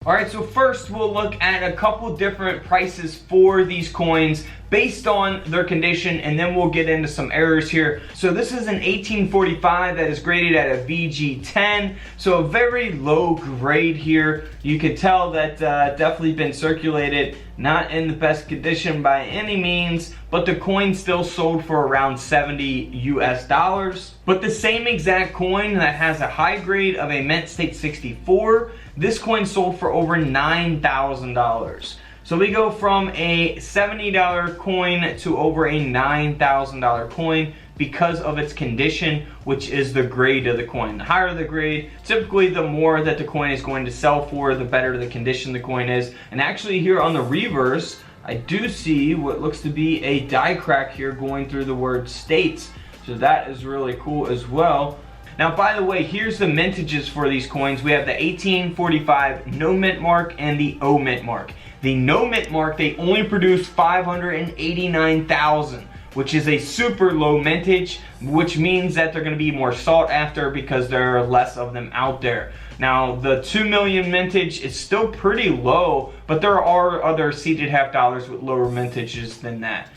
Alright, so first we'll look at a couple different prices for these coins based on their condition, and then we'll get into some errors here. So this is an 1845 that is graded at a VG10, so a very low grade here. You can tell that definitely been circulated, not in the best condition by any means, but the coin still sold for around $70 US. But the same exact coin that has a high grade of a mint state 64, this coin sold for over $9,000. So we go from a $70 coin to over a $9,000 coin because of its condition, which is the grade of the coin. The higher the grade, typically the more that the coin is going to sell for, the better the condition the coin is. And actually here on the reverse, I do see what looks to be a die crack here going through the word states. So that is really cool as well. Now, by the way, here's the mintages for these coins. We have the 1845 no mint mark and the O mint mark. The no mint mark, they only produce 589,000, which is a super low mintage, which means that they're going to be more sought after because there are less of them out there. Now, the 2 million mintage is still pretty low, but there are other seeded half dollars with lower mintages than that.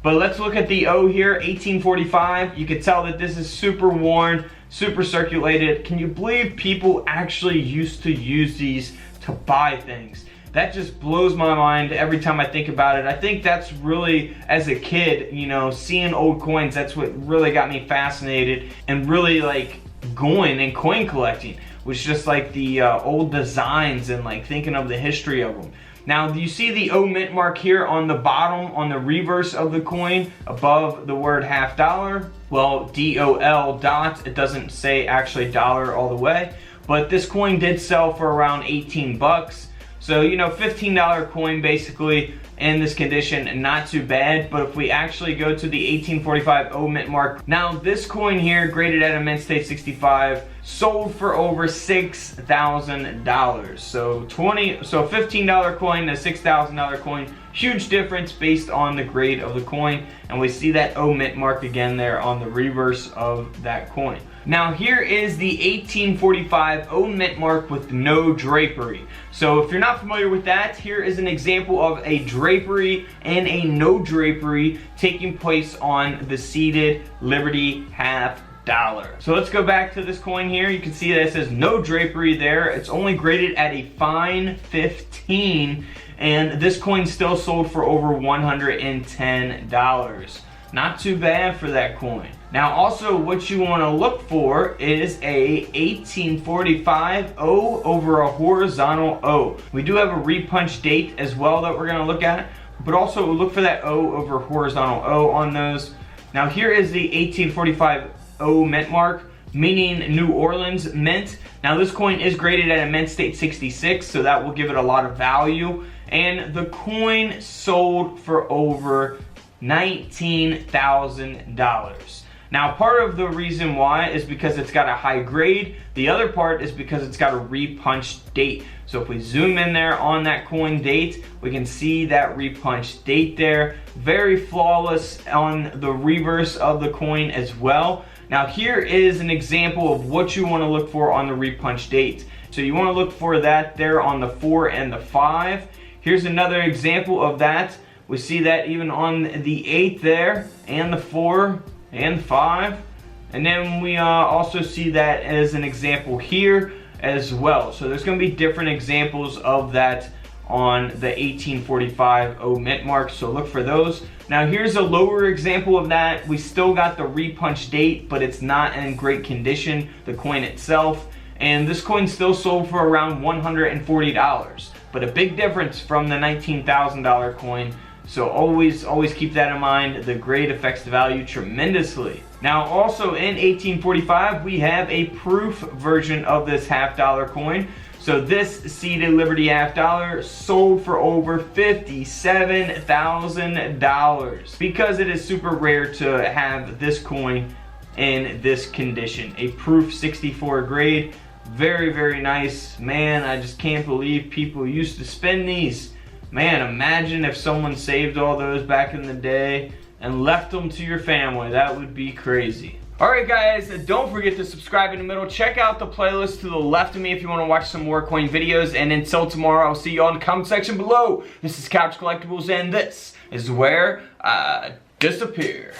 But let's look at the O here, 1845. You can tell that this is super worn, super circulated. Can you believe people actually used to use these to buy things? That just blows my mind every time I think about it. I think that's really, as a kid, you know, seeing old coins, that's what really got me fascinated and really like going and coin collecting, was just like the old designs and like thinking of the history of them. Now, do you see the O mint mark here on the bottom, on the reverse of the coin, above the word half dollar? Well, DOL dot, it doesn't say actually dollar all the way, but this coin did sell for around 18 bucks. So, you know, $15 coin basically in this condition, not too bad. But if we actually go to the 1845 O mint mark, now this coin here, graded at a mint state 65, sold for over $6,000. So $15 coin to $6,000 coin, huge difference based on the grade of the coin. And we see that O mint mark again there on the reverse of that coin. Now here is the 1845 O mint mark with no drapery. So if you're not familiar with that, here is an example of a drapery and a no drapery taking place on the seeded Liberty half dollar. So let's go back to this coin here. You can see that it says no drapery there. It's only graded at a fine 15, and this coin still sold for over $110. Not too bad for that coin. Now also what you want to look for is a 1845 O over a horizontal O. We do have a repunch date as well that we're going to look at, but also look for that O over horizontal O on those. Now here is the 1845 O mint mark, meaning New Orleans mint. Now this coin is graded at a mint state 66, so that will give it a lot of value. And the coin sold for over $19,000. Now, part of the reason why is because it's got a high grade. The other part is because it's got a repunched date. So if we zoom in there on that coin date, we can see that repunched date there. Very flawless on the reverse of the coin as well. Now, here is an example of what you want to look for on the repunched date. So you want to look for that there on the 4 and the 5. Here's another example of that. We see that even on the 8 there, and the 4 and 5. And then we also see that as an example here as well. So there's going to be different examples of that on the 1845 O mint mark, so look for those. Now here's a lower example of that. We still got the repunch date, but it's not in great condition, the coin itself. And this coin still sold for around $140, but a big difference from the $19,000 coin. So always keep that in mind. The grade affects the value tremendously. Now also in 1845, we have a proof version of this half dollar coin. So this seeded Liberty half dollar sold for over $57,000 because it is super rare to have this coin in this condition. A proof 64 grade, very nice. Man, I just can't believe people used to spend these. Man, imagine if someone saved all those back in the day and left them to your family. That would be crazy. Alright guys, don't forget to subscribe in the middle. Check out the playlist to the left of me if you want to watch some more coin videos. And until tomorrow, I'll see you on the comment section below. This is Couch Collectibles, and this is where I disappear.